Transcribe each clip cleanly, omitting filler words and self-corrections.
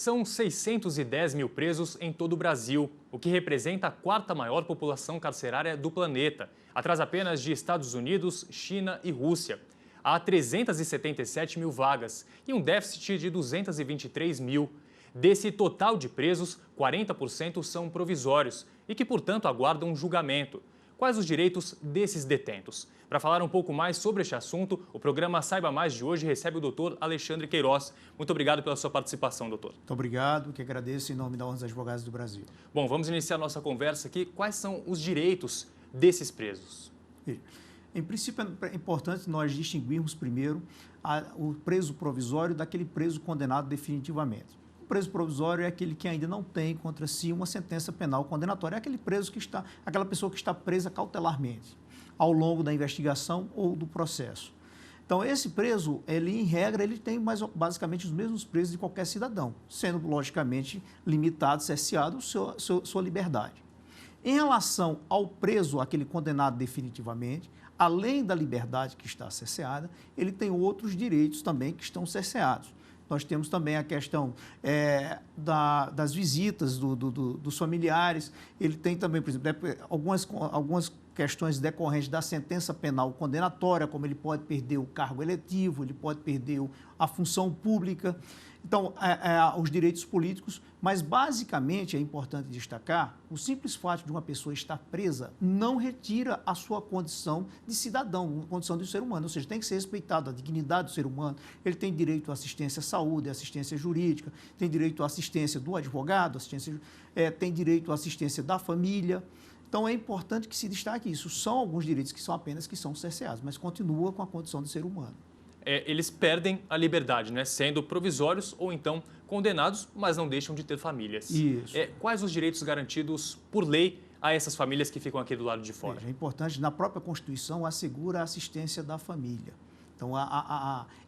São 610 mil presos em todo o Brasil, o que representa a quarta maior população carcerária do planeta, atrás apenas de Estados Unidos, China e Rússia. Há 377 mil vagas e um déficit de 223 mil. Desse total de presos, 40% são provisórios e que, portanto, aguardam julgamento. Quais os direitos desses detentos? Para falar um pouco mais sobre este assunto, o programa Saiba Mais de hoje recebe o doutor Alexandre Queiroz. Muito obrigado pela sua participação, doutor. Muito obrigado, que agradeço em nome da Ordem dos Advogados do Brasil. Bom, vamos iniciar nossa conversa aqui. Quais são os direitos desses presos? Em princípio, é importante nós distinguirmos primeiro o preso provisório daquele preso condenado definitivamente. O preso provisório é aquele que ainda não tem contra si uma sentença penal condenatória. É aquele preso aquela pessoa que está presa cautelarmente ao longo da investigação ou do processo. Então, esse preso, em regra, ele tem basicamente os mesmos presos de qualquer cidadão, sendo, logicamente, limitado, cerceado sua liberdade. Em relação ao preso, aquele condenado definitivamente, além da liberdade que está cerceada, ele tem outros direitos também que estão cerceados. Nós temos também a questão das visitas dos familiares. Ele tem também, por exemplo, algumas questões decorrentes da sentença penal condenatória, como ele pode perder o cargo eletivo, ele pode perder a função pública. Então, os direitos políticos, mas basicamente é importante destacar, o simples fato de uma pessoa estar presa não retira a sua condição de cidadão, a condição de ser humano, ou seja, tem que ser respeitada a dignidade do ser humano, ele tem direito à assistência à saúde, assistência jurídica, tem direito à assistência do advogado, tem direito à assistência da família. Então, é importante que se destaque isso. São alguns direitos que são cerceados, mas continua com a condição de ser humano. Eles perdem a liberdade, né? Sendo provisórios ou então condenados, mas não deixam de ter famílias. Isso. Quais os direitos garantidos por lei a essas famílias que ficam aqui do lado de fora? É importante, na própria Constituição, assegura a assistência da família. Então,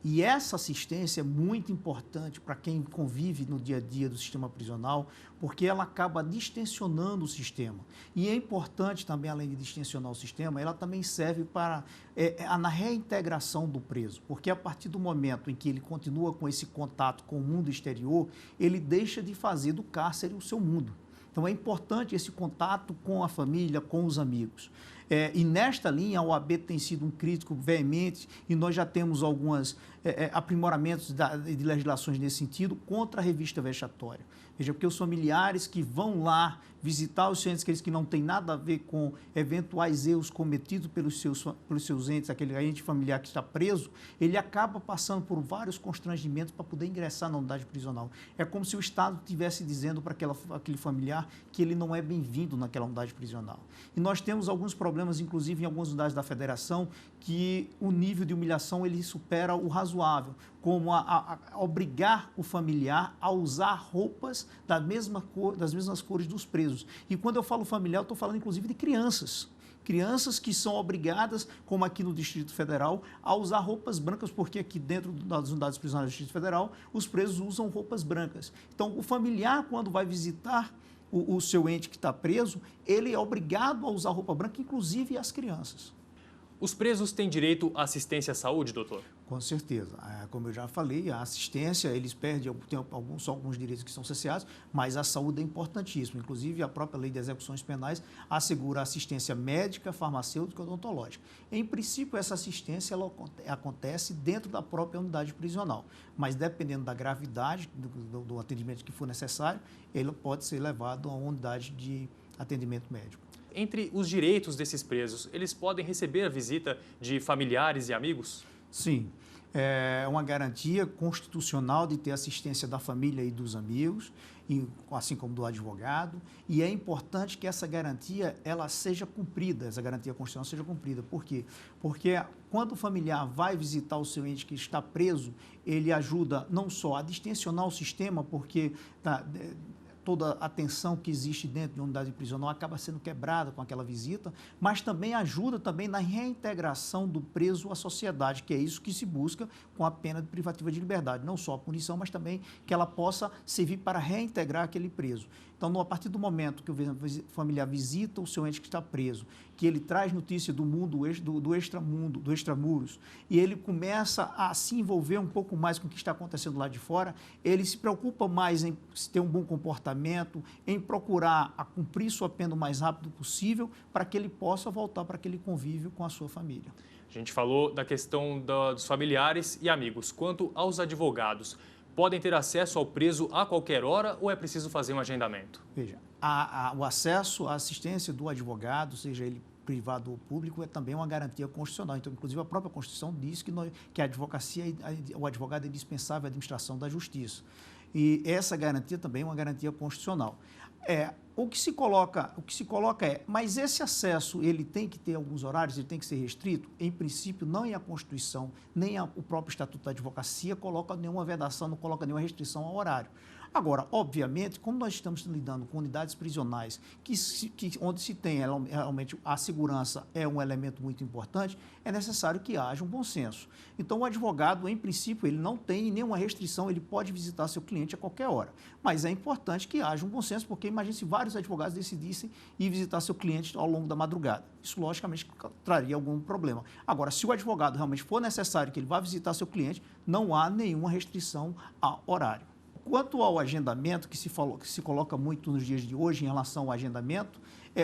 e essa assistência é muito importante para quem convive no dia a dia do sistema prisional, porque ela acaba distensionando o sistema. E é importante também, além de distensionar o sistema, ela também serve para na reintegração do preso, porque a partir do momento em que ele continua com esse contato com o mundo exterior, ele deixa de fazer do cárcere o seu mundo. Então, é importante esse contato com a família, com os amigos. E nesta linha, a OAB tem sido um crítico veemente e nós já temos alguns aprimoramentos de legislações nesse sentido contra a revista vexatória. Veja, porque os familiares que vão lá visitar os entes, aqueles que não têm nada a ver com eventuais erros cometidos pelos seus entes, aquele ente familiar que está preso, ele acaba passando por vários constrangimentos para poder ingressar na unidade prisional. É como se o Estado estivesse dizendo para aquele familiar que ele não é bem-vindo naquela unidade prisional. E nós temos alguns problemas, inclusive em algumas unidades da Federação, que o nível de humilhação ele supera o razoável, como a obrigar o familiar a usar roupas das mesmas cores dos presos. E quando eu falo familiar, eu estou falando inclusive de crianças. Crianças que são obrigadas, como aqui no Distrito Federal, a usar roupas brancas, porque aqui dentro das unidades prisionais do Distrito Federal, os presos usam roupas brancas. Então, o familiar, quando vai visitar o seu ente que está preso, ele é obrigado a usar roupa branca, inclusive as crianças. Os presos têm direito à assistência à saúde, doutor? Com certeza. Como eu já falei, a assistência, eles perdem só alguns direitos que são cerceados, mas a saúde é importantíssima. Inclusive, a própria Lei de Execuções Penais assegura assistência médica, farmacêutica e odontológica. Em princípio, essa assistência ela acontece dentro da própria unidade prisional, mas dependendo da gravidade do atendimento que for necessário, ele pode ser levado a uma unidade de atendimento médico. Entre os direitos desses presos, eles podem receber a visita de familiares e amigos? Sim. É uma garantia constitucional de ter assistência da família e dos amigos, assim como do advogado, e é importante que essa garantia ela seja cumprida, essa garantia constitucional seja cumprida. Por quê? Porque quando o familiar vai visitar o seu ente que está preso, ele ajuda não só a distensionar o sistema, porque toda a tensão que existe dentro de uma unidade prisional acaba sendo quebrada com aquela visita, mas também ajuda também na reintegração do preso à sociedade, que é isso que se busca com a pena privativa de liberdade, não só a punição, mas também que ela possa servir para reintegrar aquele preso. Então, a partir do momento que o familiar visita o seu ente que está preso, que ele traz notícia do mundo, do extramundo, do extramuros, e ele começa a se envolver um pouco mais com o que está acontecendo lá de fora, ele se preocupa mais em ter um bom comportamento, em procurar a cumprir sua pena o mais rápido possível, para que ele possa voltar para aquele convívio com a sua família. A gente falou da questão dos familiares e amigos. Quanto aos advogados, podem ter acesso ao preso a qualquer hora ou é preciso fazer um agendamento? Veja, o acesso à assistência do advogado, seja ele privado ou público, é também uma garantia constitucional. Então, inclusive, a própria Constituição diz que a advocacia, o advogado é indispensável à administração da justiça. E essa garantia também é uma garantia constitucional. O que se coloca é, mas esse acesso, ele tem que ter alguns horários, ele tem que ser restrito? Em princípio, não é a Constituição, nem o próprio Estatuto da Advocacia coloca nenhuma vedação, não coloca nenhuma restrição ao horário. Agora, obviamente, como nós estamos lidando com unidades prisionais, onde se tem realmente a segurança é um elemento muito importante, é necessário que haja um bom senso. Então, o advogado, em princípio, ele não tem nenhuma restrição, ele pode visitar seu cliente a qualquer hora. Mas é importante que haja um bom senso, porque imagine se vários advogados decidissem ir visitar seu cliente ao longo da madrugada. Isso, logicamente, traria algum problema. Agora, se o advogado realmente for necessário que ele vá visitar seu cliente, não há nenhuma restrição ao horário. Quanto ao agendamento, que se coloca muito nos dias de hoje em relação ao agendamento,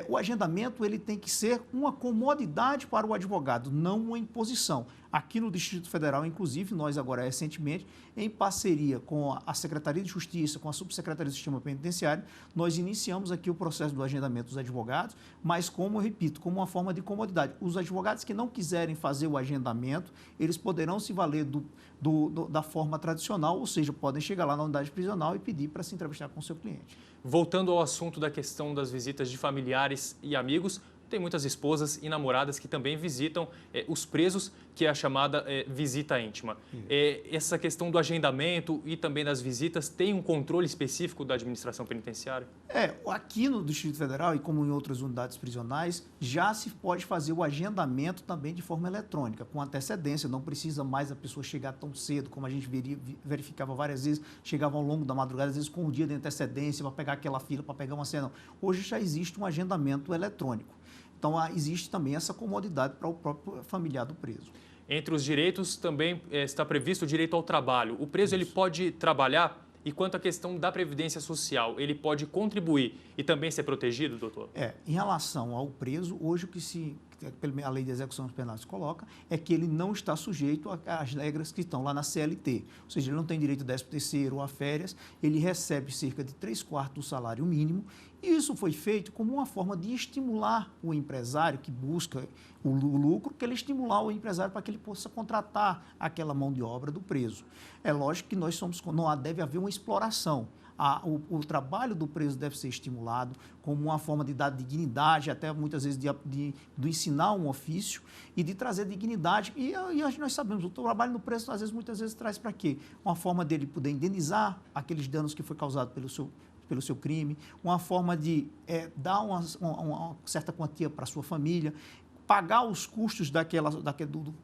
o agendamento ele tem que ser uma comodidade para o advogado, não uma imposição. Aqui no Distrito Federal, inclusive, nós agora recentemente, em parceria com a Secretaria de Justiça, com a Subsecretaria do Sistema Penitenciário, nós iniciamos aqui o processo do agendamento dos advogados, mas como eu repito, como uma forma de comodidade. Os advogados que não quiserem fazer o agendamento, eles poderão se valer da forma tradicional, ou seja, podem chegar lá na unidade prisional e pedir para se entrevistar com o seu cliente. Voltando ao assunto da questão das visitas de familiares e amigos, tem muitas esposas e namoradas que também visitam os presos, que é a chamada visita íntima. Essa questão do agendamento e também das visitas tem um controle específico da administração penitenciária? Aqui no Distrito Federal e como em outras unidades prisionais, já se pode fazer o agendamento também de forma eletrônica, com antecedência, não precisa mais a pessoa chegar tão cedo, como a gente verificava várias vezes, chegava ao longo da madrugada, às vezes com um dia de antecedência para pegar aquela fila, para pegar uma cena. Hoje já existe um agendamento eletrônico. Então, existe também essa comodidade para o próprio familiar do preso. Entre os direitos também está previsto o direito ao trabalho. O preso ele pode trabalhar e quanto à questão da Previdência Social, ele pode contribuir e também ser protegido, doutor? Em relação ao preso, hoje o que a Lei de Execução Penal se coloca é que ele não está sujeito às regras que estão lá na CLT. Ou seja, ele não tem direito a 13º ou a férias, ele recebe cerca de 3/4 do salário mínimo. E isso foi feito como uma forma de estimular o empresário que busca o lucro, que ele estimular o empresário para que ele possa contratar aquela mão de obra do preso. É lógico que não deve haver uma exploração. O trabalho do preso deve ser estimulado como uma forma de dar dignidade, até muitas vezes de ensinar um ofício e de trazer dignidade. E nós sabemos, o trabalho do preso, muitas vezes traz para quê? Uma forma dele poder indenizar aqueles danos que foi causado pelo seu crime, uma forma de dar uma certa quantia para a sua família, pagar os custos do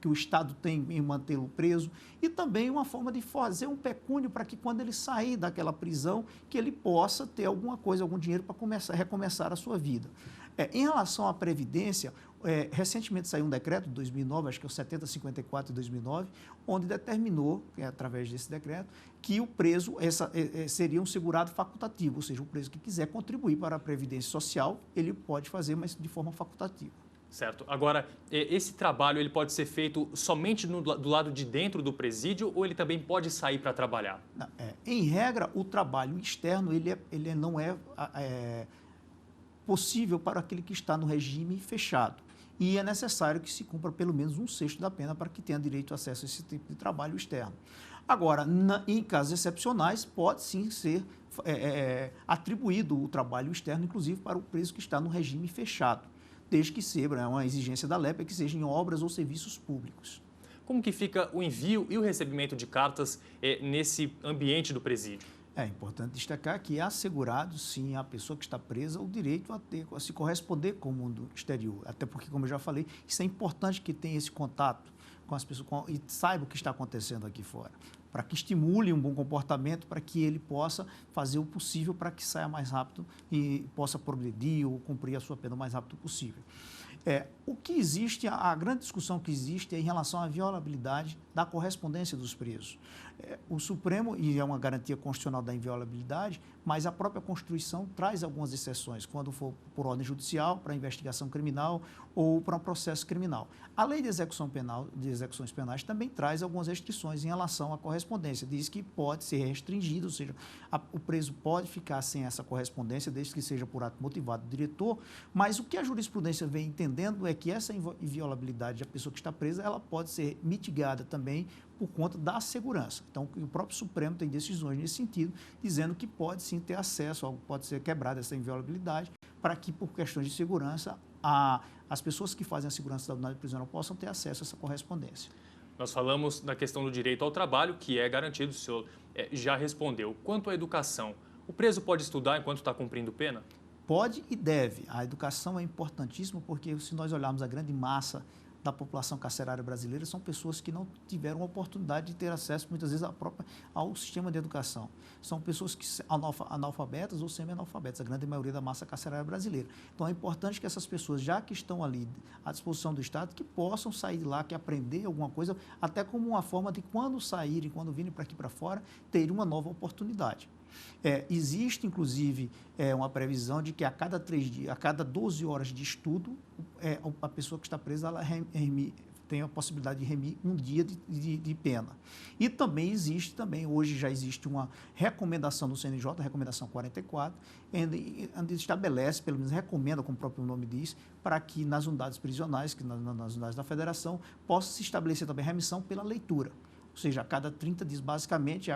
que o Estado tem em mantê-lo preso e também uma forma de fazer um pecúnio para que quando ele sair daquela prisão, que ele possa ter alguma coisa, algum dinheiro para recomeçar a sua vida. Em relação à Previdência, recentemente saiu um decreto de 2009, acho que é o 7054 de 2009, onde determinou, através desse decreto, que o preso seria um segurado facultativo, ou seja, o preso que quiser contribuir para a Previdência Social, ele pode fazer, mas de forma facultativa. Certo. Agora, esse trabalho ele pode ser feito somente do lado de dentro do presídio ou ele também pode sair para trabalhar? Não, em regra, o trabalho externo ele não é possível para aquele que está no regime fechado. E é necessário que se cumpra pelo menos 1/6 da pena para que tenha direito a acesso a esse tipo de trabalho externo. Agora, em casos excepcionais, pode sim ser atribuído o trabalho externo, inclusive para o preso que está no regime fechado, desde que seja uma exigência da LEP, que seja em obras ou serviços públicos. Como que fica o envio e o recebimento de cartas nesse ambiente do presídio? É importante destacar que é assegurado, sim, à pessoa que está presa o direito a se corresponder com o mundo exterior. Até porque, como eu já falei, isso é importante que tenha esse contato com as pessoas e saiba o que está acontecendo aqui fora, para que estimule um bom comportamento, para que ele possa fazer o possível para que saia mais rápido e possa progredir ou cumprir a sua pena o mais rápido possível. O que existe, a grande discussão que existe é em relação à violabilidade da correspondência dos presos. O Supremo, e é uma garantia constitucional da inviolabilidade, mas a própria Constituição traz algumas exceções, quando for por ordem judicial, para investigação criminal ou para um processo criminal. A lei de execução penal, de execuções penais também traz algumas restrições em relação à correspondência. Diz que pode ser restringido, ou seja, o preso pode ficar sem essa correspondência, desde que seja por ato motivado do diretor, mas o que a jurisprudência vem entendendo é que essa inviolabilidade da pessoa que está presa, ela pode ser mitigada também por conta da segurança. Então, o próprio Supremo tem decisões nesse sentido, dizendo que pode sim ter acesso, pode ser quebrada essa inviolabilidade, para que, por questões de segurança, as pessoas que fazem a segurança da unidade prisional possam ter acesso a essa correspondência. Nós falamos da questão do direito ao trabalho, que é garantido, o senhor já respondeu. Quanto à educação, o preso pode estudar enquanto está cumprindo pena? Pode e deve. A educação é importantíssima porque, se nós olharmos a grande massa da população carcerária brasileira, são pessoas que não tiveram a oportunidade de ter acesso, muitas vezes, ao sistema de educação. São pessoas que analfabetas ou semi-analfabetas, a grande maioria da massa carcerária brasileira. Então, é importante que essas pessoas, já que estão ali à disposição do Estado, que possam sair de lá, que aprender alguma coisa, até como uma forma de, quando saírem, quando virem para aqui para fora, terem uma nova oportunidade. Existe, inclusive, uma previsão de que a cada 3 dias, a cada 12 horas de estudo, a pessoa que está presa ela tem a possibilidade de remir um dia de pena. E também existe, hoje já existe uma recomendação do CNJ, a recomendação 44, onde estabelece, pelo menos recomenda, como o próprio nome diz, para que nas unidades prisionais, nas unidades da federação, possa se estabelecer também remissão pela leitura. Ou seja, a cada 30 dias, basicamente,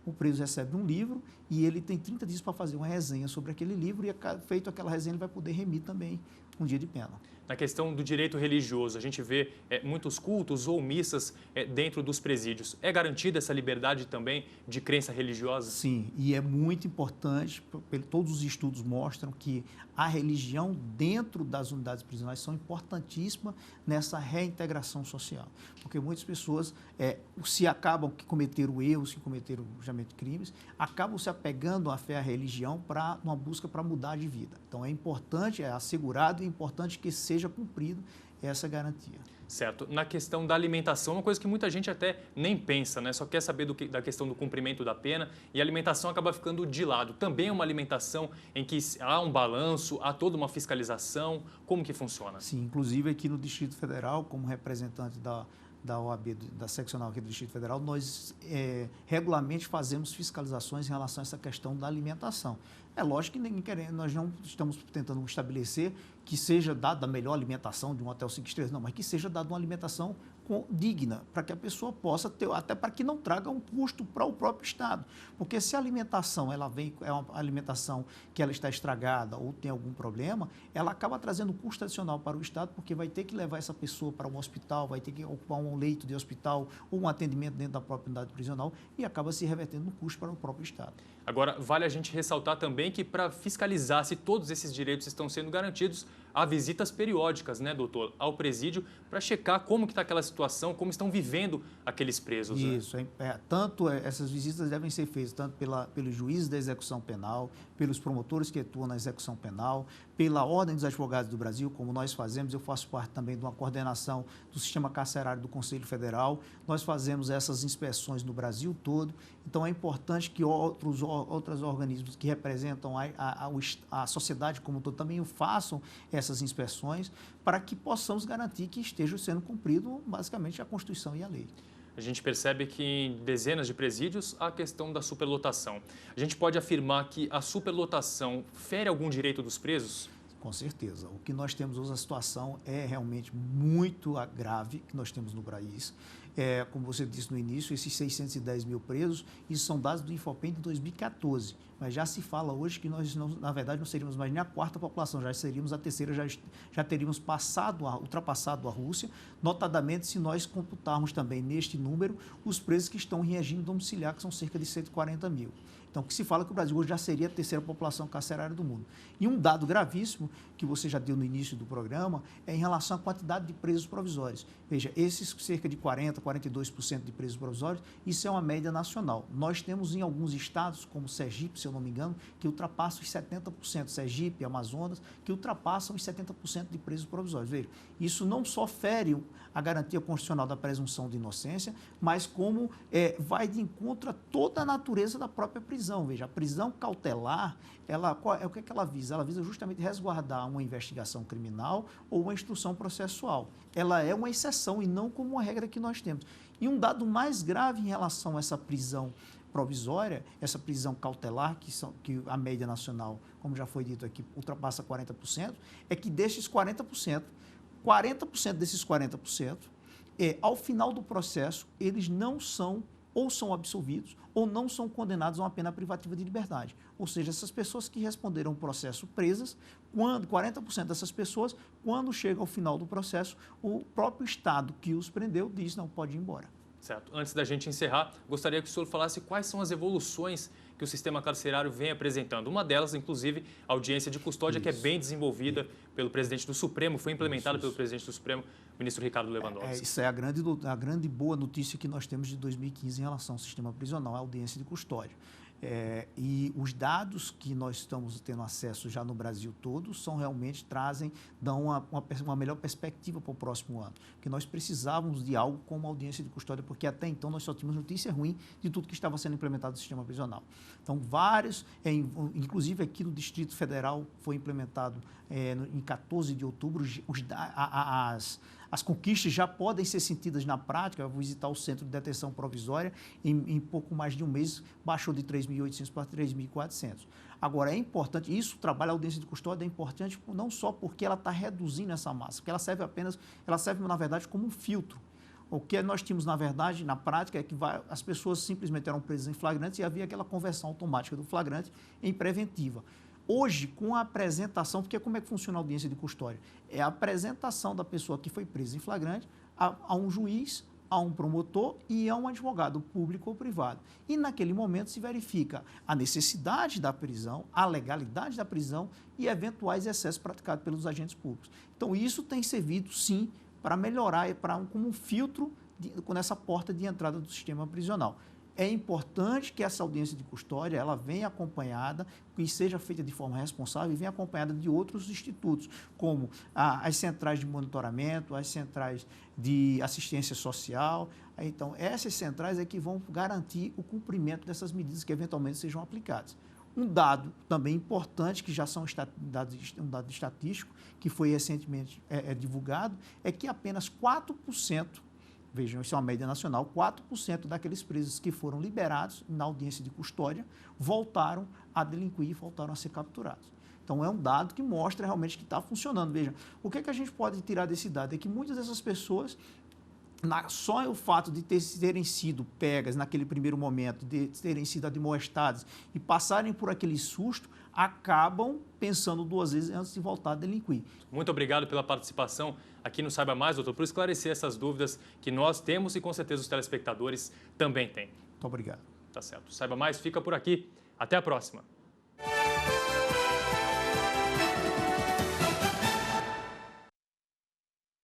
o preso recebe um livro e ele tem 30 dias para fazer uma resenha sobre aquele livro e, feito aquela resenha, ele vai poder remir também um dia de pena. Na questão do direito religioso, a gente vê muitos cultos ou missas dentro dos presídios. É garantida essa liberdade também de crença religiosa? Sim, e é muito importante, todos os estudos mostram que a religião dentro das unidades prisionais são importantíssimas nessa reintegração social. Porque muitas pessoas, se acabam que cometeram erros, que cometeram justamente crimes, acabam se apegando à fé, à religião, para uma busca para mudar de vida. Então, é importante, é assegurado e é importante que seja cumprido essa garantia. Certo. Na questão da alimentação, uma coisa que muita gente até nem pensa, né? Só quer saber da questão do cumprimento da pena e a alimentação acaba ficando de lado. Também é uma alimentação em que há um balanço, há toda uma fiscalização. Como que funciona? Sim, inclusive aqui no Distrito Federal, como representante da OAB, da seccional aqui do Distrito Federal, nós regularmente fazemos fiscalizações em relação a essa questão da alimentação. É lógico que nós não estamos tentando estabelecer que seja dada a melhor alimentação de um hotel 5 estrelas, não, mas que seja dada uma alimentação digna, para que a pessoa possa ter, até para que não traga um custo para o próprio Estado. Porque se a alimentação é uma alimentação que ela está estragada ou tem algum problema, ela acaba trazendo custo adicional para o Estado, porque vai ter que levar essa pessoa para um hospital, vai ter que ocupar um leito de hospital ou um atendimento dentro da própria unidade prisional e acaba se revertendo no custo para o próprio Estado. Agora, vale a gente ressaltar também que, para fiscalizar se todos esses direitos estão sendo garantidos, há visitas periódicas, né, doutor, ao presídio, para checar como que está aquela situação, como estão vivendo aqueles presos. Isso, né? Essas visitas devem ser feitas tanto pelos juízes da execução penal, pelos promotores que atuam na execução penal, pela Ordem dos Advogados do Brasil, como nós fazemos. Eu faço parte também de uma coordenação do Sistema Carcerário do Conselho Federal. Nós fazemos essas inspeções no Brasil todo. Então, é importante que outros organismos que representam a sociedade como um todo também façam essas inspeções para que possamos garantir que esteja sendo cumprido, basicamente, a Constituição e a lei. A gente percebe que em dezenas de presídios há a questão da superlotação. A gente pode afirmar que a superlotação fere algum direito dos presos? Com certeza. O que nós temos hoje, a situação é realmente muito grave que nós temos no país. Como você disse no início, esses 610 mil presos, isso são dados do Infopem de 2014. Mas já se fala hoje que nós, na verdade, não seríamos mais nem a quarta população, já seríamos a terceira, já teríamos ultrapassado a Rússia, notadamente se nós computarmos também neste número os presos que estão em regime domiciliar, que são cerca de 140 mil. Então, que se fala que o Brasil hoje já seria a terceira população carcerária do mundo. E um dado gravíssimo, que você já deu no início do programa, é em relação à quantidade de presos provisórios. Veja, esses cerca de 40%, 42% de presos provisórios, isso é uma média nacional. Nós temos em alguns estados, como Sergipe, se eu não me engano, que ultrapassam os 70%, Sergipe, Amazonas, que ultrapassam os 70% de presos provisórios. Veja, isso não só fere a garantia constitucional da presunção de inocência, mas como vai de encontro a toda a natureza da própria prisão. Veja, a prisão cautelar, o que é que ela visa? Ela visa justamente resguardar uma investigação criminal ou uma instrução processual. Ela é uma exceção e não como uma regra que nós temos. E um dado mais grave em relação a essa prisão provisória, essa prisão cautelar, que a média nacional, como já foi dito aqui, ultrapassa 40%, é que desses 40% desses 40%, ao final do processo, eles não são ou são absolvidos ou não são condenados a uma pena privativa de liberdade. Ou seja, essas pessoas que responderam o processo presas, 40% dessas pessoas, quando chega ao final do processo, o próprio Estado que os prendeu diz, não, pode ir embora. Certo. Antes da gente encerrar, gostaria que o senhor falasse quais são as evoluções que o sistema carcerário vem apresentando. Uma delas, inclusive, a audiência de custódia, que é bem desenvolvida pelo presidente do Supremo, foi implementada pelo presidente do Supremo, ministro Ricardo Lewandowski. Isso é a grande boa notícia que nós temos de 2015 em relação ao sistema prisional, a audiência de custódia. E os dados que nós estamos tendo acesso já no Brasil todo dão uma melhor perspectiva para o próximo ano. Porque nós precisávamos de algo como audiência de custódia, porque até então nós só tínhamos notícia ruim de tudo que estava sendo implementado no sistema prisional. Então, inclusive aqui no Distrito Federal, foi implementado em 14 de outubro, as conquistas já podem ser sentidas na prática. Eu vou visitar o Centro de Detenção Provisória, em pouco mais de um mês, baixou de 3.800 para 3.400. Agora, é importante, o trabalho da audiência de custódia é importante não só porque ela está reduzindo essa massa, porque ela serve, na verdade, como um filtro. O que nós tínhamos, na verdade, na prática, é que as pessoas simplesmente eram presas em flagrantes e havia aquela conversão automática do flagrante em preventiva. Hoje, com a apresentação, porque como é que funciona a audiência de custódia? É a apresentação da pessoa que foi presa em flagrante a um juiz, a um promotor e a um advogado público ou privado. E naquele momento se verifica a necessidade da prisão, a legalidade da prisão e eventuais excessos praticados pelos agentes públicos. Então, isso tem servido, sim, para melhorar, como um filtro nessa porta de entrada do sistema prisional. É importante que essa audiência de custódia ela venha acompanhada, que seja feita de forma responsável e venha acompanhada de outros institutos, como as centrais de monitoramento, as centrais de assistência social. Então, essas centrais é que vão garantir o cumprimento dessas medidas que eventualmente sejam aplicadas. Um dado também importante, que já são um dado estatístico, que foi recentemente divulgado, é que apenas 4%, vejam, isso é uma média nacional, 4% daqueles presos que foram liberados na audiência de custódia voltaram a delinquir e voltaram a ser capturados. Então, é um dado que mostra realmente que está funcionando. Veja, o que a gente pode tirar desse dado? É que muitas dessas pessoas, só o fato de terem sido pegas naquele primeiro momento, de terem sido admoestadas e passarem por aquele susto, acabam pensando duas vezes antes de voltar a delinquir. Muito obrigado pela participação aqui no Saiba Mais, doutor, por esclarecer essas dúvidas que nós temos e com certeza os telespectadores também têm. Muito obrigado. Tá certo. Saiba Mais fica por aqui. Até a próxima.